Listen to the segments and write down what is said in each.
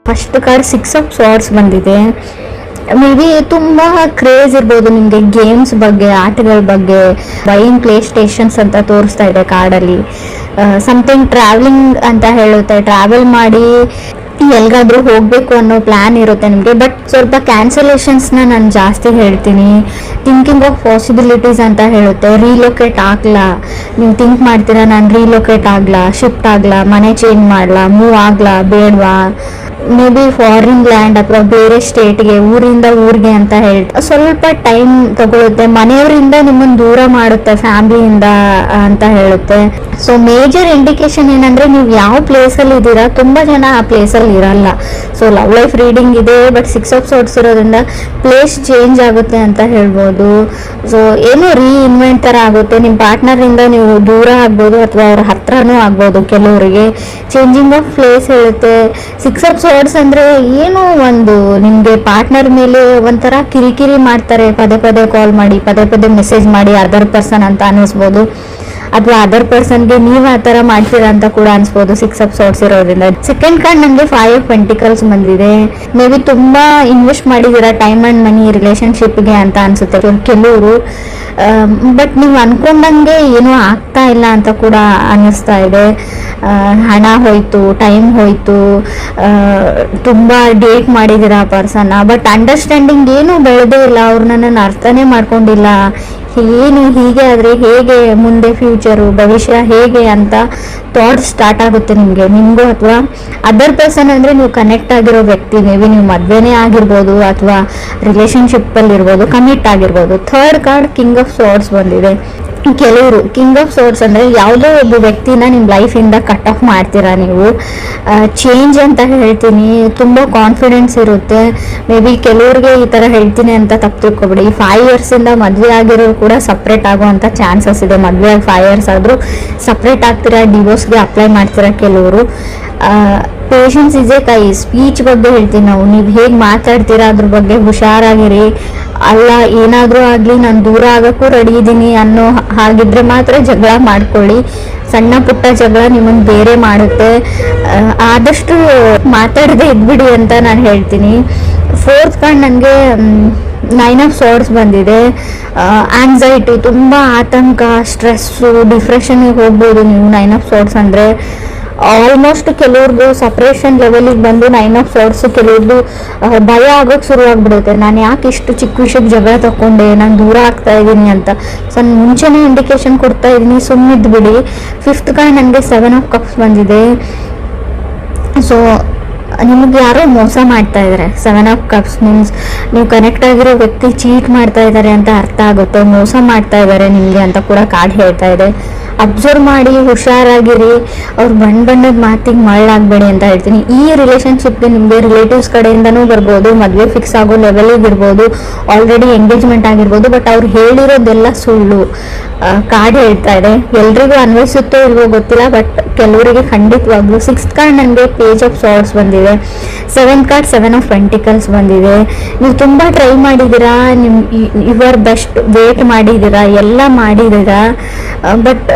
First card 6 of ಸ್ವಾರ್ಡ್ಸ್ ಬಂದಿದೆ. May be ತುಂಬ craze ಇರ್ಬೋದು ನಿಮಗೆ ಗೇಮ್ಸ್ ಬಗ್ಗೆ, ಆಟಗಳ ಬಗ್ಗೆ. ಬೈಯಿಂಗ್ ಪ್ಲೇ ಸ್ಟೇಷನ್ಸ್ ಅಂತ ತೋರಿಸ್ತಾ ಇದೆ ಕಾರ್ಡಲ್ಲಿ. ಸಮಥಿಂಗ್ ಟ್ರಾವೆಲಿಂಗ್ ಅಂತ ಹೇಳುತ್ತೆ, ಟ್ರಾವೆಲ್ ಮಾಡಿ ಎಲ್ಗಾದ್ರೂ ಹೋಗಬೇಕು ಅನ್ನೋ ಪ್ಲ್ಯಾನ್ ಇರುತ್ತೆ ನಿಮಗೆ. ಬಟ್ ಸ್ವಲ್ಪ ಕ್ಯಾನ್ಸಲೇಷನ್ಸ್ನ ನಾನು ಜಾಸ್ತಿ ಹೇಳ್ತೀನಿ. ಥಿಂಕಿಂಗ್ ಆಫ್ ಪಾಸಿಬಿಲಿಟೀಸ್ ಅಂತ ಹೇಳುತ್ತೆ. ರೀಲೊಕೇಟ್ ಆಗಲ್ಲ, ನೀವು ಥಿಂಕ್ ಮಾಡ್ತೀರಾ ನಾನು ರೀಲೊಕೇಟ್ ಆಗಲ್ಲ, ಶಿಫ್ಟ್ ಆಗಲ್ಲ, ಮನೆ ಚೇಂಜ್ ಮಾಡಲ್ಲ, ಮೂವ್ ಆಗಲ್ಲ, ಬೇಡವಾ, ಮೇ ಬಿ ಫಾರಿನ್ ಲ್ಯಾಂಡ್ ಅಥವಾ ಬೇರೆ ಸ್ಟೇಟ್ಗೆ, ಊರಿಂದ ಊರಿಗೆ ಅಂತ ಹೇಳ್ತಾ ಸ್ವಲ್ಪ ಟೈಮ್ ತಗೊಳುತ್ತೆ. ಮನೆಯವರಿಂದ ನಿಮ್ಮನ್ನು ದೂರ ಮಾಡುತ್ತೆ, ಫ್ಯಾಮಿಲಿಯಿಂದ ಅಂತ ಹೇಳುತ್ತೆ. ಸೊ ಮೇಜರ್ ಇಂಡಿಕೇಶನ್ ಏನಂದ್ರೆ ನೀವು ಯಾವ ಪ್ಲೇಸಲ್ಲಿ ಇದ್ದೀರಾ, ತುಂಬ ಜನ ಆ ಪ್ಲೇಸಲ್ಲಿ ಇರಲ್ಲ. ಸೊ ಲವ್ ಲೈಫ್ ರೀಡಿಂಗ್ ಇದೆ, ಬಟ್ 6 ಆಫ್ ಸ್ವಾರ್ಡ್ಸ್ ಇರೋದ್ರಿಂದ ಪ್ಲೇಸ್ ಚೇಂಜ್ ಆಗುತ್ತೆ ಅಂತ ಹೇಳ್ಬೋದು. ಸೊ ಏನೋ ರೀಇನ್ವೆಂಟ್ ಥರ ಆಗುತ್ತೆ. ನಿಮ್ಮ ಪಾರ್ಟ್ನರಿಂದ ನೀವು ದೂರ ಆಗ್ಬೋದು ಅಥವಾ ಅವ್ರ ಹತ್ರನೂ ಆಗ್ಬೋದು. ಕೆಲವರಿಗೆ ಚೇಂಜಿಂಗ್ ಆಫ್ ಪ್ಲೇಸ್ ಹೇಳುತ್ತೆ. 6 ಆಫ್ ಸ್ವಾರ್ಡ್ಸ್ ಅಂದ್ರೆ ಏನು, ಒಂದು ನಿಮಗೆ ಪಾರ್ಟ್ನರ್ ಮೇಲೆ ಒಂಥರ ಕಿರಿಕಿರಿ ಮಾಡ್ತಾರೆ, ಪದೇ ಪದೇ ಕಾಲ್ ಮಾಡಿ, ಪದೇ ಪದೇ ಮೆಸೇಜ್ ಮಾಡಿ, ಅದರ್ ಪರ್ಸನ್ ಅಂತ ಅನ್ನಿಸ್ಬೋದು. ಅಥವಾ ಅದರ್ ಪರ್ಸನ್ಗೆ ನೀವು ಆ ಥರ ಮಾಡ್ತೀರಾ ಅಂತ ಕೂಡ ಅನ್ಸ್ಬೋದು 6 ಆಫ್ ಸ್ವಾರ್ಡ್ಸ್ ಇರೋದ್ರಿಂದ. ಸೆಕೆಂಡ್ ಕಾರ್ಡ್ ನನಗೆ 5 ಆಫ್ ಪೆಂಟಿಕಲ್ಸ್ ಬಂದಿದೆ. ಮೇ ಬಿ ತುಂಬ ಇನ್ವೆಸ್ಟ್ ಮಾಡಿದ್ದೀರಾ ಟೈಮ್ ಆ್ಯಂಡ್ ಮನಿ ರಿಲೇಷನ್ಶಿಪ್ಗೆ ಅಂತ ಅನ್ಸುತ್ತೆ ಕೆಲವರು. ಬಟ್ ನೀವು ಅನ್ಕೊಂಡಂಗೆ ಏನೂ ಆಗ್ತಾ ಇಲ್ಲ ಅಂತ ಕೂಡ ಅನ್ನಿಸ್ತಾ ಇದೆ. ಹಣ ಹೋಯ್ತು, ಟೈಮ್ ಹೋಯ್ತು, ತುಂಬ ಡೇಟ್ ಮಾಡಿದ್ದೀರಾ ಆ ಪರ್ಸನ್ನ, ಬಟ್ ಅಂಡರ್ಸ್ಟ್ಯಾಂಡಿಂಗ್ ಏನೂ ಬೆಳೆದೇ ಇಲ್ಲ. ಅವ್ರು ನನ್ನನ್ನು ಅರ್ಥನೇ ಮಾಡ್ಕೊಂಡಿಲ್ಲ. ಏನು ಹೀಗೆ ಆದರೆ ಹೇಗೆ, ಮುಂದೆ ಫ್ಯೂಚರು, ಭವಿಷ್ಯ ಹೇಗೆ ಅಂತ ಥಾಟ್ಸ್ ಸ್ಟಾರ್ಟ್ ಆಗುತ್ತೆ ನಿಮಗೂ ಅಥವಾ ಅದರ್ ಪರ್ಸನ್ ಅಂದರೆ ನೀವು ಕನೆಕ್ಟ್ ಆಗಿರೋ ವ್ಯಕ್ತಿ. ಮೇ ಬಿ ನೀವು ಮದುವೆನೇ ಆಗಿರ್ಬೋದು ಅಥವಾ ರಿಲೇಷನ್ಶಿಪ್ಪಲ್ಲಿ ಇರ್ಬೋದು, ಕಮಿಟ್ ಆಗಿರ್ಬೋದು. ಥರ್ಡ್ ಕಾರ್ಡ್ ಕಿಂಗ್ ಆಫ್ ಸ್ವಾರ್ಡ್ಸ್ ಬಂದಿದೆ. ಕೆಲವರು ಕಿಂಗ್ ಆಫ್ ಸ್ವಾರ್ಡ್ಸ್ ಅಂದರೆ ಯಾವುದೋ ಒಬ್ಬ ವ್ಯಕ್ತಿನ ನಿಮ್ಮ ಲೈಫಿಂದ ಕಟ್ ಆಫ್ ಮಾಡ್ತೀರಾ ನೀವು. ಚೇಂಜ್ ಅಂತ ಹೇಳ್ತೀನಿ. ತುಂಬ ಕಾನ್ಫಿಡೆನ್ಸ್ ಇರುತ್ತೆ. ಮೇ ಬಿ ಕೆಲವ್ರಿಗೆ ಈ ಥರ ಹೇಳ್ತೀನಿ ಅಂತ ತಪ್ಪು ತಿಳ್ಕೊಬೇಡಿ. 5 ಇಯರ್ಸಿಂದ ಮದುವೆ ಆಗಿರೋರು ಕೂಡ ಸಪ್ರೇಟ್ ಆಗುವಂಥ ಚಾನ್ಸಸ್ ಇದೆ. ಮದುವೆ ಆಗಿ 5 ಇಯರ್ಸ್ ಆದರೂ ಸಪ್ರೇಟ್ ಆಗ್ತೀರಾ, ಡಿವೋರ್ಸ್ಗೆ ಅಪ್ಲೈ ಮಾಡ್ತೀರಾ ಕೆಲವರು. ಪೇಷನ್ಸ್ ಇಸ್ ಎ ಕೈ. ಸ್ಪೀಚ್ ಬಗ್ಗೆ ಹೇಳ್ತೀನಿ ನಾವು. ನೀವು ಹೇಗೆ ಮಾತಾಡ್ತೀರಾ ಅದ್ರ ಬಗ್ಗೆ ಹುಷಾರಾಗಿರಿ. ಅಲ್ಲ ಏನಾದರೂ ಆಗಲಿ ನಾನು ದೂರ ಆಗೋಕ್ಕೂ ರೆಡಿ ಇದ್ದೀನಿ ಅನ್ನೋ ಹಾಗಿದ್ರೆ ಮಾತ್ರ ಜಗಳ ಮಾಡ್ಕೊಳ್ಳಿ. ಸಣ್ಣ ಪುಟ್ಟ ಜಗಳ ನಿಮ್ಮನ್ನು ಬೇರೆ ಮಾಡುತ್ತೆ. ಆದಷ್ಟು ಮಾತಾಡದೆ ಇದ್ಬಿಡಿ ಅಂತ ನಾನು ಹೇಳ್ತೀನಿ. ಫೋರ್ತ್ ಕಾರ್ಡ್ ನನಗೆ 9 ಆಫ್ ಸ್ವಾರ್ಡ್ಸ್ ಬಂದಿದೆ. ಆಂಗ್ಸೈಟಿ, ತುಂಬ ಆತಂಕ, ಸ್ಟ್ರೆಸ್ಸು, ಡಿಪ್ರೆಷನ್ಗೆ ಹೋಗ್ಬೋದು ನೀವು 9 ಆಫ್ ಸ್ವಾರ್ಡ್ಸ್ ಅಂದರೆ. ಆಲ್ಮೋಸ್ಟ್ ಕೆಲವ್ರದ್ದು ಸಪ್ರೇಷನ್ ಲೆವೆಲಿಗೆ ಬಂದು 9 ಆಫ್ ಸ್ವಾರ್ಡ್ಸ್ ಕೆಲವ್ರದ್ದು ಭಯ ಆಗೋಕ್ಕೆ ಶುರುವಾಗ್ಬಿಡುತ್ತೆ. ನಾನು ಯಾಕೆ ಇಷ್ಟು ಚಿಕ್ಕ ವಿಷಯಕ್ಕೆ ಜಗಳ ತಗೊಂಡೆ, ನಾನು ದೂರ ಆಗ್ತಾ ಇದ್ದೀನಿ ಅಂತ. ಸೊ ನಾನು ಮುಂಚೆನೇ ಇಂಡಿಕೇಶನ್ ಕೊಡ್ತಾ ಇದ್ದೀನಿ, ಸುಮ್ಮನಿದ್ದು ಬಿಡಿ. ಫಿಫ್ತ್ ಕಾರ್ಡ್ ನನಗೆ 7 ಆಫ್ ಕಪ್ಸ್ ಬಂದಿದೆ. ಸೊ ನಿಮಗೆ ಯಾರೋ ಮೋಸ ಮಾಡ್ತಾ ಇದ್ದಾರೆ. 7 ಆಫ್ ಕಪ್ಸ್ ಮೀನ್ಸ್ ನೀವು ಕನೆಕ್ಟ್ ಆಗಿರೋ ವ್ಯಕ್ತಿ ಚೀಟ್ ಮಾಡ್ತಾ ಇದ್ದಾರೆ ಅಂತ ಅರ್ಥ ಆಗುತ್ತೆ. ಮೋಸ ಮಾಡ್ತಾ ಇದ್ದಾರೆ ನಿಮಗೆ ಅಂತ ಕೂಡ ಕಾರ್ಡ್ ಹೇಳ್ತಾ ಇದೆ. ಅಬ್ಸರ್ವ್ ಮಾಡಿ, ಹುಷಾರಾಗಿರಿ. ಅವ್ರು ಬಣ್ಣದ ಮಾತಿಗೆ ಮಳ್ಳಾಗಬೇಡಿ ಅಂತ ಹೇಳ್ತೀನಿ. ಈ ರಿಲೇಷನ್ಶಿಪ್ಗೆ ನಿಮಗೆ ರಿಲೇಟಿವ್ಸ್ ಕಡೆಯಿಂದನೂ ಬರ್ಬೋದು, ಮದುವೆ ಫಿಕ್ಸ್ ಆಗೋ ಲೆವೆಲಿಗೆ ಇರ್ಬೋದು, ಆಲ್ರೆಡಿ ಎಂಗೇಜ್ಮೆಂಟ್ ಆಗಿರ್ಬೋದು. ಬಟ್ ಅವ್ರು ಹೇಳಿರೋದೆಲ್ಲ ಸುಳ್ಳು ಕಾರ್ಡ್ ಹೇಳ್ತಾ ಇದೆ. ಎಲ್ರಿಗೂ ಅನ್ವಯಿಸುತ್ತೋ ಇಲ್ವೋ ಗೊತ್ತಿಲ್ಲ, ಬಟ್ ಕೆಲವರಿಗೆ ಖಂಡಿತವಾಗ್ಲೂ. 6th ಕಾರ್ಡ್ ನನಗೆ ಪೇಜ್ ಆಫ್ ಸ್ವಾರ್ಡ್ಸ್ ಬಂದಿದೆ. 7th ಕಾರ್ಡ್ 7 ಆಫ್ ಪೆಂಟಿಕಲ್ಸ್ ಬಂದಿದೆ. ನೀವು ತುಂಬ ಟ್ರೈ ಮಾಡಿದ್ದೀರಾ, ಯುವರ್ ಬೆಸ್ಟ್ ವೇಟ್ ಮಾಡಿದ್ದೀರಾ, ಎಲ್ಲ ಮಾಡಿದ್ದೀರಾ, ಬಟ್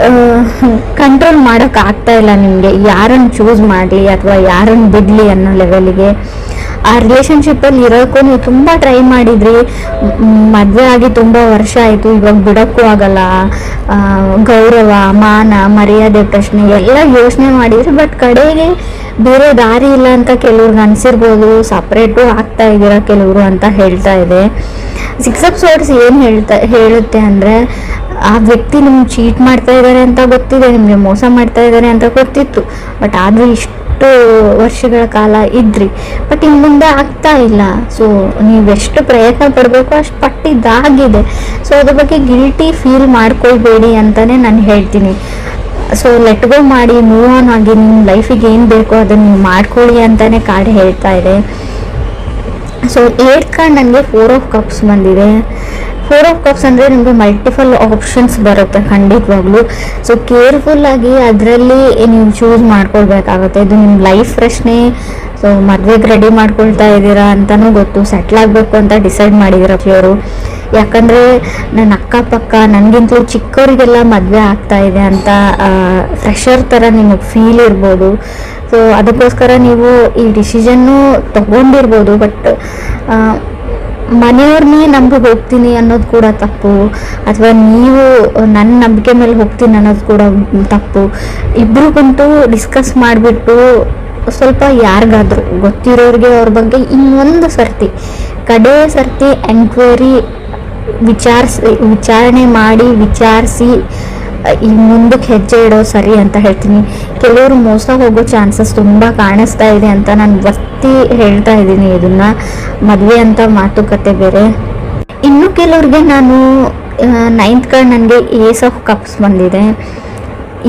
ಕಂಟ್ರೋಲ್ ಮಾಡೋಕೆ ಆಗ್ತಾ ಇಲ್ಲ ನಿಮಗೆ. ಯಾರನ್ನು ಚೂಸ್ ಮಾಡಲಿ ಅಥವಾ ಯಾರನ್ನು ಬಿಡಲಿ ಅನ್ನೋ ಲೆವೆಲಿಗೆ. ಆ ರಿಲೇಷನ್ಶಿಪ್ಪಲ್ಲಿ ಇರೋಕ್ಕೂ ನೀವು ತುಂಬ ಟ್ರೈ ಮಾಡಿದ್ರಿ. ಮದುವೆ ಆಗಿ ತುಂಬ ವರ್ಷ ಆಯಿತು, ಇವಾಗ ಬಿಡೋಕ್ಕೂ ಆಗಲ್ಲ. ಗೌರವ, ಮಾನ, ಮರ್ಯಾದೆ ಪ್ರಶ್ನೆ ಎಲ್ಲ ಯೋಚನೆ ಮಾಡಿದ್ರಿ. ಬಟ್ ಕಡೆಗೆ ಬೇರೆ ದಾರಿ ಇಲ್ಲ ಅಂತ ಕೆಲವ್ರಿಗೆ ಅನಿಸಿರ್ಬೋದು. ಸಪ್ರೇಟು ಆಗ್ತಾ ಇದ್ದೀರಾ ಕೆಲವರು ಅಂತ ಹೇಳ್ತಾ ಇದೆ. 6 ಆಫ್ ಸ್ವಾರ್ಡ್ಸ್ ಏನು ಹೇಳುತ್ತೆ ಅಂದರೆ, ಆ ವ್ಯಕ್ತಿ ನಿಮ್ಗೆ ಚೀಟ್ ಮಾಡ್ತಾ ಇದ್ದಾರೆ ಅಂತ ಗೊತ್ತಿದೆ, ನಿಮಗೆ ಮೋಸ ಮಾಡ್ತಾ ಇದ್ದಾರೆ ಅಂತ ಗೊತ್ತಿತ್ತು. ಬಟ್ ಆದರೂ ಇಷ್ಟು ವರ್ಷಗಳ ಕಾಲ ಇದ್ರಿ, ಬಟ್ ಇನ್ನು ಮುಂದೆ ಆಗ್ತಾ ಇಲ್ಲ. ಸೊ ನೀವೆಷ್ಟು ಪ್ರಯತ್ನ ಪಡಬೇಕು ಅಷ್ಟು ಪಟ್ಟಿದ್ದಾಗಿದೆ. ಸೊ ಅದ್ರ ಬಗ್ಗೆ ಗಿಲ್ಟಿ ಫೀಲ್ ಮಾಡ್ಕೊಳ್ಬೇಡಿ ಅಂತಲೇ ನಾನು ಹೇಳ್ತೀನಿ. ಸೊ ಲೆಟ್ ಗೋ ಮಾಡಿ, ಮೂವ್ ಆನ್ ಆಗಿ, ನಿಮ್ಮ ಲೈಫಿಗೆ ಏನು ಬೇಕೋ ಅದನ್ನು ನೀವು ಮಾಡ್ಕೊಳ್ಳಿ ಅಂತಲೇ ಕಾರ್ಡ್ ಹೇಳ್ತಾ ಇದೆ. ಸೊ 8th ಕಾರ್ಡ್ ನನಗೆ 4 ಆಫ್ ಕಪ್ಸ್ ಬಂದಿದೆ. 4 ಆಫ್ ಕಪ್ಸ್ ಅಂದರೆ ನಿಮಗೆ ಮಲ್ಟಿಪಲ್ ಆಪ್ಷನ್ಸ್ ಬರುತ್ತೆ ಖಂಡಿತವಾಗ್ಲೂ. ಸೊ ಕೇರ್ಫುಲ್ಲಾಗಿ ಅದರಲ್ಲಿ ನೀವು ಚೂಸ್ ಮಾಡ್ಕೊಳ್ಬೇಕಾಗುತ್ತೆ. ಇದು ನಿಮ್ಮ ಲೈಫ್ ಪ್ರಶ್ನೆ. ಸೊ ಮದುವೆಗೆ ರೆಡಿ ಮಾಡ್ಕೊಳ್ತಾ ಇದ್ದೀರಾ ಅಂತಲೂ ಗೊತ್ತು, ಸೆಟ್ಲ್ ಆಗಬೇಕು ಅಂತ ಡಿಸೈಡ್ ಮಾಡಿದ್ದೀರ ಕೆಲವರು. ಯಾಕಂದರೆ ನನ್ನ ಅಕ್ಕಪಕ್ಕ ನನಗಿಂತಲೂ ಚಿಕ್ಕವರಿಗೆಲ್ಲ ಮದುವೆ ಆಗ್ತಾ ಇದೆ ಅಂತ ಫ್ರೆಶರ್ ಥರ ನಿಮಗೆ ಫೀಲ್ ಇರ್ಬೋದು. ಸೊ ಅದಕ್ಕೋಸ್ಕರ ನೀವು ಈ ಡಿಸಿಷನ್ನು ತಗೊಂಡಿರ್ಬೋದು. ಬಟ್ ಮನೆಯವ್ರನ್ನೇ ನಂಬಿ ಹೋಗ್ತೀನಿ ಅನ್ನೋದು ಕೂಡ ತಪ್ಪು, ಅಥವಾ ನೀವು ನನ್ನ ನಂಬಿಕೆ ಮೇಲೆ ಹೋಗ್ತೀನಿ ಅನ್ನೋದು ಕೂಡ ತಪ್ಪು. ಇಬ್ರಿಗಂತೂ ಡಿಸ್ಕಸ್ ಮಾಡಿಬಿಟ್ಟು ಸ್ವಲ್ಪ ಯಾರಿಗಾದ್ರು ಗೊತ್ತಿರೋರಿಗೆ ಅವ್ರ ಬಗ್ಗೆ ಇನ್ನೊಂದು ಕಡೆ ಸರ್ತಿ ಎಂಕ್ವೈರಿ ವಿಚಾರಣೆ ಮಾಡಿ ವಿಚಾರಿಸಿ ಈ ಮುಂದಕ್ಕೆ ಹೆಜ್ಜೆ ಇಡೋ ಸರಿ ಅಂತ ಹೇಳ್ತೀನಿ. ಕೆಲವರು ಮೋಸ ಹೋಗೋ ಚಾನ್ಸಸ್ ತುಂಬ ಕಾಣಿಸ್ತಾ ಇದೆ ಅಂತ ನಾನು ಒತ್ತಿ ಹೇಳ್ತಾ ಇದ್ದೀನಿ. ಇದನ್ನ ಮದುವೆ ಅಂತ ಮಾತುಕತೆ ಬೇರೆ. ಇನ್ನು ಕೆಲವ್ರಿಗೆ ನಾನು 9th ಕಾರ್ಡ್ ನನಗೆ ಏಸ್ ಆಫ್ ಕಪ್ಸ್ ಬಂದಿದೆ.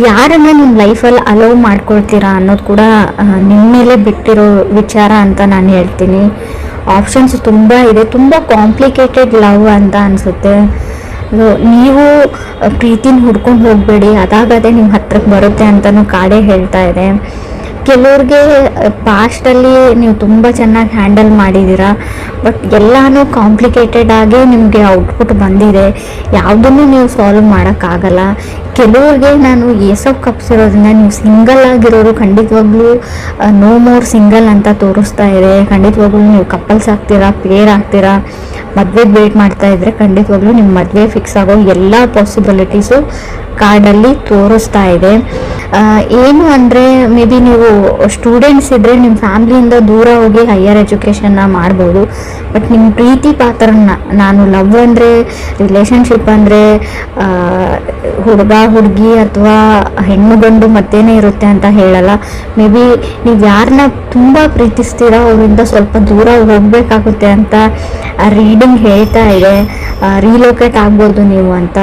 ಯಾರನ್ನ ನಿಮ್ಮ ಲೈಫಲ್ಲಿ ಅಲೋವ್ ಮಾಡ್ಕೊಳ್ತೀರಾ ಅನ್ನೋದು ಕೂಡ ನಿಮ್ಮ ಮೇಲೆ ಬಿಟ್ಟಿರೋ ವಿಚಾರ ಅಂತ ನಾನು ಹೇಳ್ತೀನಿ. ಆಪ್ಷನ್ಸ್ ತುಂಬ ಇದೆ, ತುಂಬ ಕಾಂಪ್ಲಿಕೇಟೆಡ್ ಲವ್ ಅಂತ ಅನಿಸುತ್ತೆ. ನೀವು ಪ್ರೀತಿನ ಹುಡ್ಕೊಂಡು ಹೋಗಬೇಡಿ, ಅದಾಗದೇ ನಿಮ್ಮ ಹತ್ರಕ್ಕೆ ಬರುತ್ತೆ ಅಂತಲೂ ಕಾಡೇ ಹೇಳ್ತಾ ಇದೆ. ಕೆಲವ್ರಿಗೆ ಪಾಸ್ಟಲ್ಲಿ ನೀವು ತುಂಬ ಚೆನ್ನಾಗಿ ಹ್ಯಾಂಡಲ್ ಮಾಡಿದ್ದೀರಾ, ಬಟ್ ಎಲ್ಲನೂ ಕಾಂಪ್ಲಿಕೇಟೆಡ್ ಆಗಿ ನಿಮಗೆ ಔಟ್ಪುಟ್ ಬಂದಿದೆ, ಯಾವುದನ್ನು ನೀವು ಸಾಲ್ವ್ ಮಾಡೋಕ್ಕಾಗಲ್ಲ. ಕೆಲವ್ರಿಗೆ ನಾನು ಏಸ್ ಆಫ್ ಕಪ್ಸ್ ಇರೋದ್ರಿಂದ ನೀವು ಸಿಂಗಲ್ ಆಗಿರೋರು ಖಂಡಿತವಾಗ್ಲೂ ನೋ ಮೋರ್ ಸಿಂಗಲ್ ಅಂತ ತೋರಿಸ್ತಾ ಇದೆ. ಖಂಡಿತವಾಗ್ಲೂ ನೀವು ಕಪಲ್ಸ್ ಆಗ್ತೀರಾ, ಪೇರ್ ಆಗ್ತೀರಾ. ಮದುವೆಗೆ ವೇಟ್ ಮಾಡ್ತಾ ಇದ್ರೆ ಖಂಡಿತವಾಗ್ಲೂ ನಿಮ್ಮ ಮದುವೆ ಫಿಕ್ಸ್ ಆಗೋ ಎಲ್ಲ ಪಾಸಿಬಿಲಿಟೀಸು ಕಾರ್ಡಲ್ಲಿ ತೋರಿಸ್ತಾ ಇದೆ. ಏನು ಅಂದರೆ ಮೇ ಬಿ ನೀವು ಸ್ಟೂಡೆಂಟ್ಸ್ ಇದ್ದರೆ ನಿಮ್ಮ ಫ್ಯಾಮ್ಲಿಯಿಂದ ದೂರ ಹೋಗಿ ಹೈಯರ್ ಎಜುಕೇಷನ್ನ ಮಾಡ್ಬೋದು. ಬಟ್ ನಿಮ್ಮ ಪ್ರೀತಿ ಪಾತ್ರನ, ನಾನು ಲವ್ ಅಂದರೆ ರಿಲೇಷನ್ಶಿಪ್ ಅಂದರೆ ಹುಡುಗ ಹುಡುಗಿ ಅಥವಾ ಹೆಣ್ಣು ಗಂಡು ಮತ್ತೇನೇ ಇರುತ್ತೆ ಅಂತ ಹೇಳಲ್ಲ. ಮೇ ಬಿ ನೀವು ಯಾರನ್ನ ತುಂಬ ಪ್ರೀತಿಸ್ತೀರಾ ಅವರಿಂದ ಸ್ವಲ್ಪ ದೂರ ಹೋಗಬೇಕಾಗುತ್ತೆ ಅಂತ ರೀಡಿಂಗ್ ಹೇಳ್ತಾ ಇದೆ. ರೀಲೋಕೇಟ್ ಆಗ್ಬೋದು ನೀವು ಅಂತ.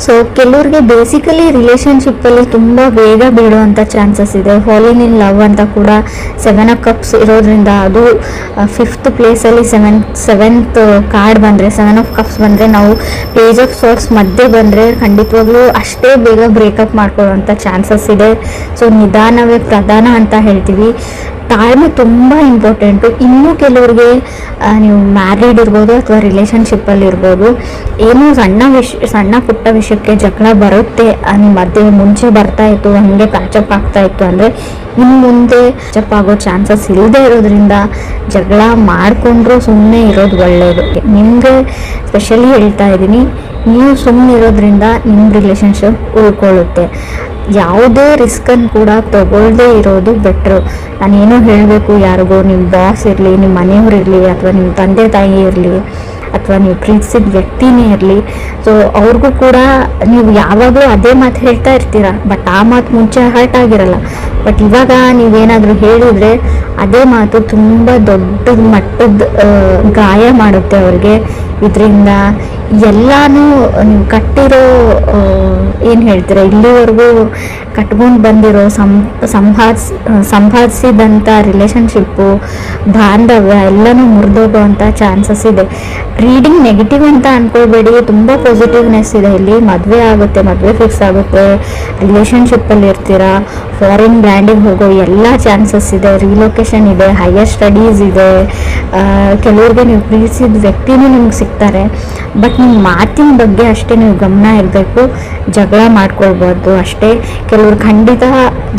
ಸೊ ಕೆಲವ್ರಿಗೆ ಬೇಸಿಕಲಿ ರಿಲೇಷನ್ಶಿಪ್ಪಲ್ಲಿ ತುಂಬ ಬೇಗ ಬೀಳುವಂಥ ಚಾನ್ಸಸ್ ಇದೆ. ಫಾಲಿನ್ ಇನ್ ಲವ್ ಅಂತ ಕೂಡ 7 ಆಫ್ ಕಪ್ಸ್ ಇರೋದ್ರಿಂದ, ಅದು 5th ಪ್ಲೇಸಲ್ಲಿ ಸೆವೆಂತ್ ಕಾರ್ಡ್ ಬಂದರೆ, 7 ಆಫ್ ಕಪ್ಸ್ ಬಂದರೆ, ನಾವು ಪೇಜ್ ಆಫ್ ಸೋರ್ಸ್ ಮಧ್ಯೆ ಬಂದರೆ ಖಂಡಿತವಾಗ್ಲೂ ಅಷ್ಟೇ ಬೇಗ ಬ್ರೇಕಪ್ ಮಾಡ್ಕೊಳ್ಳೋವಂಥ ಚಾನ್ಸಸ್ ಇದೆ. ಸೊ ನಿಧಾನವೇ ಪ್ರಧಾನ ಅಂತ ಹೇಳ್ತೀವಿ. ತಾಳ್ಮೆ ತುಂಬ ಇಂಪಾರ್ಟೆಂಟು. ಇನ್ನೂ ಕೆಲವ್ರಿಗೆ ನೀವು ಮ್ಯಾರಿಡ್ ಇರ್ಬೋದು ಅಥವಾ ರಿಲೇಷನ್ಶಿಪ್ಪಲ್ಲಿ ಇರ್ಬೋದು, ಏನೋ ಸಣ್ಣ ಪುಟ್ಟ ವಿಷಯಕ್ಕೆ ಜಗಳ ಬರುತ್ತೆ ನಿಮ್ಮ ಮಧ್ಯೆ. ಮುಂಚೆ ಬರ್ತಾ ಇತ್ತು, ಹಾಗೆ ಪ್ಯಾಚಪ್ ಆಗ್ತಾ ಇತ್ತು ಅಂದರೆ ಇನ್ನು ಮುಂದೆ ಪ್ಯಾಚಪ್ ಆಗೋ ಚಾನ್ಸಸ್ ಇಲ್ಲದೆ ಇರೋದ್ರಿಂದ ಜಗಳ ಮಾಡಿಕೊಂಡ್ರೂ ಸುಮ್ಮನೆ ಇರೋದು ಒಳ್ಳೆಯದು. ನಿಮಗೆ ಸ್ಪೆಷಲಿ ಹೇಳ್ತಾ ಇದ್ದೀನಿ, ನೀವು ಸುಮ್ಮನೆ ಇರೋದ್ರಿಂದ ನಿಮ್ಮ ರಿಲೇಷನ್ಶಿಪ್ ಉಳ್ಕೊಳ್ಳುತ್ತೆ. ಯಾವುದೇ ರಿಸ್ಕನ್ನು ಕೂಡ ತಗೊಳ್ಳದೇ ಇರೋದು ಬೆಟ್ರು. ನಾನೇನೋ ಹೇಳಬೇಕು ಯಾರಿಗೋ, ನಿಮ್ಮ ಬಾಸ್ ಇರಲಿ, ನಿಮ್ಮ ಮನೆಯವ್ರು ಇರಲಿ, ಅಥವಾ ನಿಮ್ಮ ತಂದೆ ತಾಯಿ ಇರಲಿ, ಅಥವಾ ನೀವು ಪ್ರೀತಿಸಿದ ವ್ಯಕ್ತಿನೇ ಇರಲಿ, ಸೊ ಅವ್ರಿಗೂ ಕೂಡ ನೀವು ಯಾವಾಗಲೂ ಅದೇ ಮಾತು ಹೇಳ್ತಾ ಇರ್ತೀರ. ಬಟ್ ಆ ಮಾತು ಮುಂಚೆ ಹರ್ಟ್ ಆಗಿರಲ್ಲ. ಬಟ್ ಇವಾಗ ನೀವೇನಾದರೂ ಹೇಳಿದರೆ ಅದೇ ಮಾತು ತುಂಬ ದೊಡ್ಡ ಮಟ್ಟದ ಗಾಯ ಮಾಡುತ್ತೆ ಅವ್ರಿಗೆ. ಇದರಿಂದ ಎಲ್ಲನೂ ನೀವು ಕಟ್ಟಿರೋ ಏನು ಹೇಳ್ತೀರಾ, ಇಲ್ಲಿವರೆಗೂ ಕಟ್ಕೊಂಡು ಬಂದಿರೋ ಸಂಪಾದಿಸಿದಂಥ ರಿಲೇಷನ್ಶಿಪ್ಪು, ಬಾಂಧವ್ಯ ಎಲ್ಲನೂ ಮುರಿದೋಗುವಂಥ ಚಾನ್ಸಸ್ ಇದೆ. ರೀಡಿಂಗ್ ನೆಗೆಟಿವ್ ಅಂತ ಅಂದ್ಕೊಳ್ಬೇಡಿ, ತುಂಬ ಪಾಸಿಟಿವ್ನೆಸ್ ಇದೆ ಇಲ್ಲಿ. ಮದುವೆ ಆಗುತ್ತೆ, ಮದುವೆ ಫಿಕ್ಸ್ ಆಗುತ್ತೆ, ರಿಲೇಷನ್ಶಿಪ್ಪಲ್ಲಿ ಇರ್ತೀರಾ, ಫಾರಿನ್ ಲ್ಯಾಂಡಿಗೆ ಹೋಗೋ ಎಲ್ಲ ಚಾನ್ಸಸ್ ಇದೆ, ರಿಲೊಕೇಶನ್ ಇದೆ, ಹೈಯರ್ ಸ್ಟಡೀಸ್ ಇದೆ. ಕೆಲವ್ರಿಗೆ ನೀವು ಪ್ರೀತಿಸಿದ ವ್ಯಕ್ತಿನೂ ನಿಮ್ಗೆ ಸಿಗ್ತಾರೆ. ಬಟ್ ನಿಮ್ಮ ಮಾತಿನ ಬಗ್ಗೆ ಅಷ್ಟೇ ನೀವು ಗಮನ ಇರಬೇಕು, ಜಗಳ ಮಾಡ್ಕೊಳ್ಬಾರ್ದು ಅಷ್ಟೇ. ಕೆಲವ್ರು ಖಂಡಿತ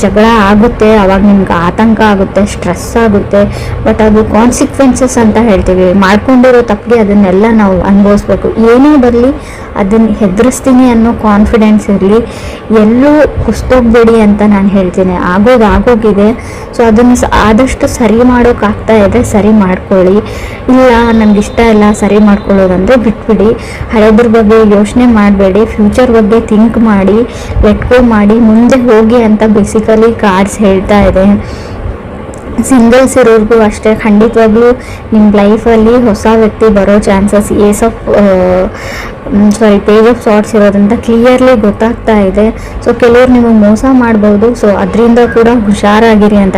ಜಗಳ ಆಗುತ್ತೆ, ಅವಾಗ ನಿಮ್ಗೆ ಆತಂಕ ಆಗುತ್ತೆ, ಸ್ಟ್ರೆಸ್ ಆಗುತ್ತೆ. ಬಟ್ ಅದು ಕಾನ್ಸಿಕ್ವೆನ್ಸಸ್ ಅಂತ ಹೇಳ್ತೀವಿ. ಮಾಡ್ಕೊಂಡಿರೋ ತಪ್ಪಿಗೆ ಅದನ್ನೆಲ್ಲ ನಾವು ಅನುಭವಿಸ್ಬೇಕು. ಏನೇ ಬರಲಿ ಅದನ್ನು ಹೆದರಿಸ್ತೀನಿ ಅನ್ನೋ ಕಾನ್ಫಿಡೆನ್ಸ್ ಇರಲಿ. ಎಲ್ಲೂ ಕುಸ್ತೋಗ್ಬೇಡಿ ಅಂತ ನಾನು ಹೇಳ್ತೀನಿ. ಆಗೋಗಿದೆ. ಸೊ ಅದನ್ನು ಆದಷ್ಟು ಸರಿ ಮಾಡೋಕ್ಕಾಗ್ತಾ ಇದೆ, ಸರಿ ಮಾಡ್ಕೊಳ್ಳಿ. ಇಲ್ಲ ನನಗೆ ಇಷ್ಟ ಇಲ್ಲ ಸರಿ ಮಾಡ್ಕೊಳ್ಳೋದಂದರೆ ಬಿಟ್ಬಿಡಿ. ಹಳೆದ್ರ ಬಗ್ಗೆ ಯೋಚನೆ ಮಾಡಬೇಡಿ, ಫ್ಯೂಚರ್ ಬಗ್ಗೆ ಥಿಂಕ್ ಮಾಡಿ, ಲೆಟ್ ಗೋ ಮಾಡಿ, ಮುಂದೆ ಹೋಗಿ ಅಂತ ಬೇಸಿಕಲಿ ಕಾರ್ಡ್ಸ್ ಹೇಳ್ತಾ ಇದೆ. ಸಿಂಗಲ್ಸ್ ಇರೋರ್ಗೂ ಅಷ್ಟೇ, ಖಂಡಿತವಾಗ್ಲೂ ನಿಮ್ಮ ಲೈಫಲ್ಲಿ ಹೊಸ ವ್ಯಕ್ತಿ ಬರೋ ಚಾನ್ಸಸ್ ಪೇಜ್ ಆಫ್ ಸಾರ್ಟ್ಸ್ ಇರೋದ್ರಿಂದ ಕ್ಲಿಯರ್ಲಿ ಗೊತ್ತಾಗ್ತಾ ಇದೆ. ಸೊ ಕೆಲವ್ರು ನಿಮಗೆ ಮೋಸ ಮಾಡ್ಬೋದು. ಸೊ ಅದರಿಂದ ಕೂಡ ಹುಷಾರಾಗಿರಿ ಅಂತ